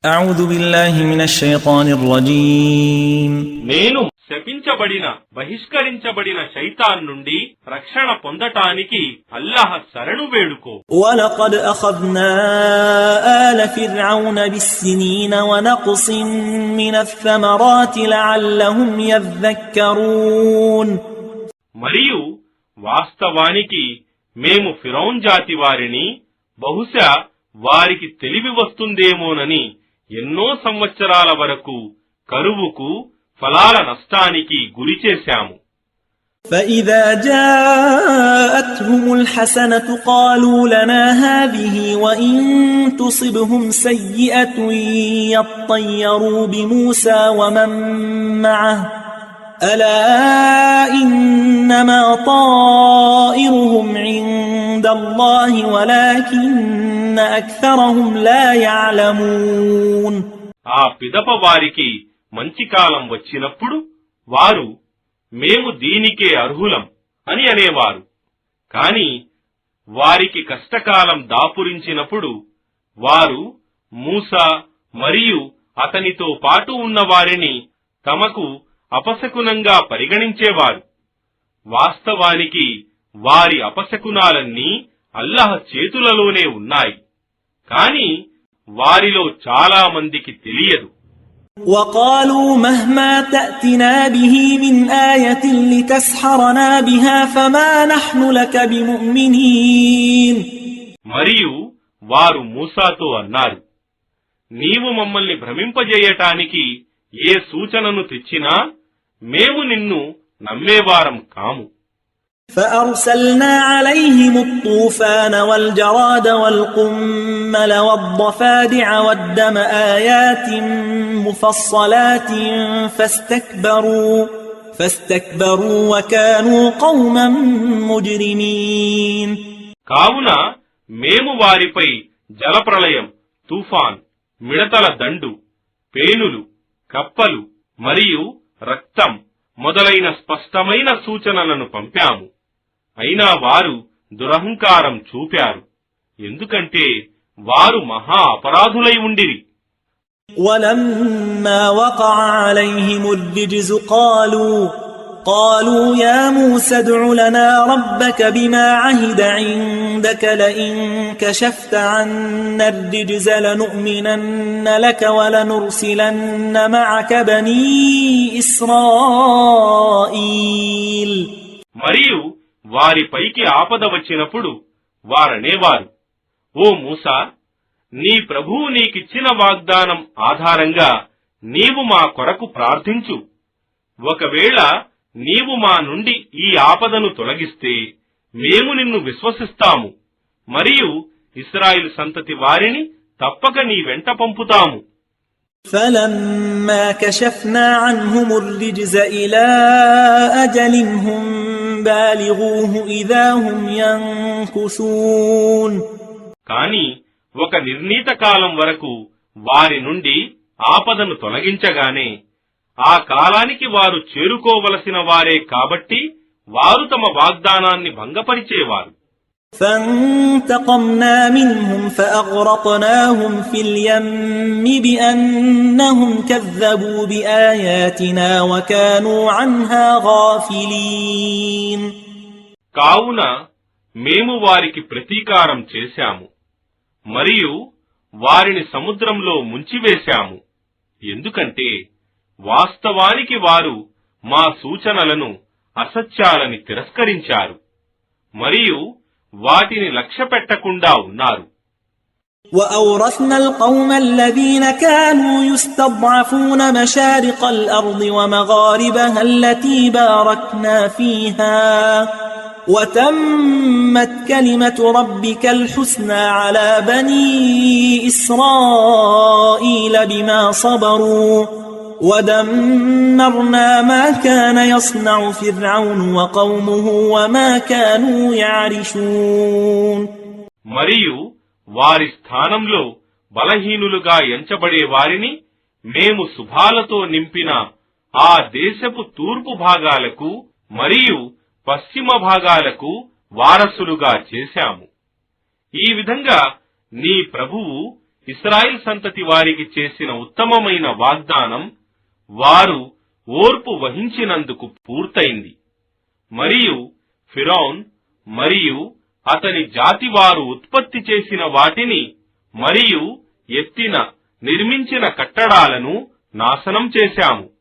أعوذ بالله من الشيطان الرجيم నేను శపించబడిన బహిష్కరించబడిన శైతాన్ నుండి రక్షణ పొందటానికి అల్లాహ్ శరణు వేడుకో. ولقد أخذنا آل فرعون بالسنين ونقص من الثمرات لعلهم يذكرون. మరియు వాస్తవానికి మేము ఫిరౌన్ జాతి వారిని బహుశా వారికి తెలివి వస్తుందేమోనని ఎన్నో సంవత్సరాల వరకు కరువుకు ఫలాల నష్టానికి గురి చేశాము. فإذا جاءتهم الحسنة قالوا لنا هذه وإن تصبهم سيئة يطيروا بموسى ومن معه ألا إنما طائرهم عند الله ولكن أكثرهم لا يعلمون. ఆ పిదప వారికి మంచి కాలం వచ్చినప్పుడు వారు మేము దీనికే అర్హులం అని అనేవారు. కాని వారికి కష్టకాలం దాపురించినప్పుడు వారు మూసా మరియు అతనితో పాటు ఉన్న వారిని తమకు అపశకునంగా పరిగణించేవారు. వాస్తవానికి వారి అపశకునాలన్నీ అల్లాహ్ చేతులలోనే ఉన్నాయి. కాని వారిలో చాలా మందికి తెలియదు. وقالوا مهما تأتنا به من آية لتسحرنا بها فما نحن لك بمؤمنين. మరియు వారు మూసాతో అన్నారు, నీవు మమ్మల్ని భ్రమింపజేయటానికి ఏ సూచనను తెచ్చినా మేము నిన్ను నమ్మేవారం కాము. فأرسلنا عليهم الطوفان والجراد والقمل والضفادع والدم آيات مفصلات فاستكبروا وكانوا قوما مجرمين. కావున మేము వారిపై జలప్రళయం, తుఫాన్, మిడతల దండు, పేనులు, కప్పలు మరియు రక్తం మొదలైన స్పష్టమైన సూచనలను పంపాము. అయినా వారు దురహంకారం చూపారు, ఎందుకంటే వారు మహా అపరాధులై ఉండిరి. ولما وقع عليهم الرجز قالوا يا موسى ادع لنا ربك بما عهد عندك لئن كشفت عنا الرجز لنؤمنن لك ولنرسلن معك بني إسرائيل. మరియు వారిపైకి ఆపద వచ్చినప్పుడు వారనేవారు, ఓ మూసా, నీ ప్రభువు నీకిచ్చిన వాగ్దానం ఆధారంగా నీవు మా కొరకు ప్రార్థించు. ఒకవేళ నీవు మా నుండి ఈ ఆపదను తొలగిస్తే మేము నిన్ను విశ్వసిస్తాము మరియు ఇశ్రాయేలు సంతతి వారిని తప్పక నీ వెంట పంపుతాము. فَلَمَّا كَشَفْنَا عَنْهُمُ الرِّجْزَ إِلَى أَجَلٍ هُمْ بَالِغُوهُ إِذَا هُمْ يَنكُثُونَ. కాని ఒక నిర్ణీత కాలం వరకు వారి నుండి ఆపదను తొలగించగానే ఆ కాలానికి వారు చేరుకోవలసిన వారే కాబట్టి వారు తమ వాగ్దానాన్ని భంగపరిచేవారు. فانتقمنا منهم فأغرقناهم في اليم بأنهم كذبوا بآياتنا وكانوا عنها غافلين. కావున మేము వారికి ప్రతీకారం చేశాము మరియు వారిని సముద్రంలో ముంచివేశాము, ఎందుకంటే వాస్తవానికి వారు మా సూచనలను అసత్యాలని తిరస్కరించారు మరియు వాటిని లక్ష్యపెట్టకుండా ఉన్నారు. وأورثنا القوم الذين كانوا يستضعفون مشارق الأرض ومغاربها التي باركنا فيها وتمت كلمة ربك الحسنى على بني إسرائيل بما صبروا ودمرنا ما كان يصنع فرعون وقومه وما كانوا يعرشون. మరియు వారి స్థానంలో బలహీనులుగా ఎంచబడే వారిని మేము శుభాలతో నింపిన ఆ దేశపు తూర్పు భాగాలకు మరియు పశ్చిమ భాగాలకు వారసులుగా చేశాము. ఈ విధంగా నీ ప్రభువు ఇశ్రాయేల్ సంతతి వారికి చేసిన ఉత్తమమైన వాగ్దానం వారు ఓర్పు వహించినందుకు పూర్తయింది. మరియు ఫిరౌన్ మరియు అతని జాతి వారు ఉత్పత్తి చేసిన వాటిని మరియు నిర్మించిన కట్టడాలను నాశనం చేశాము.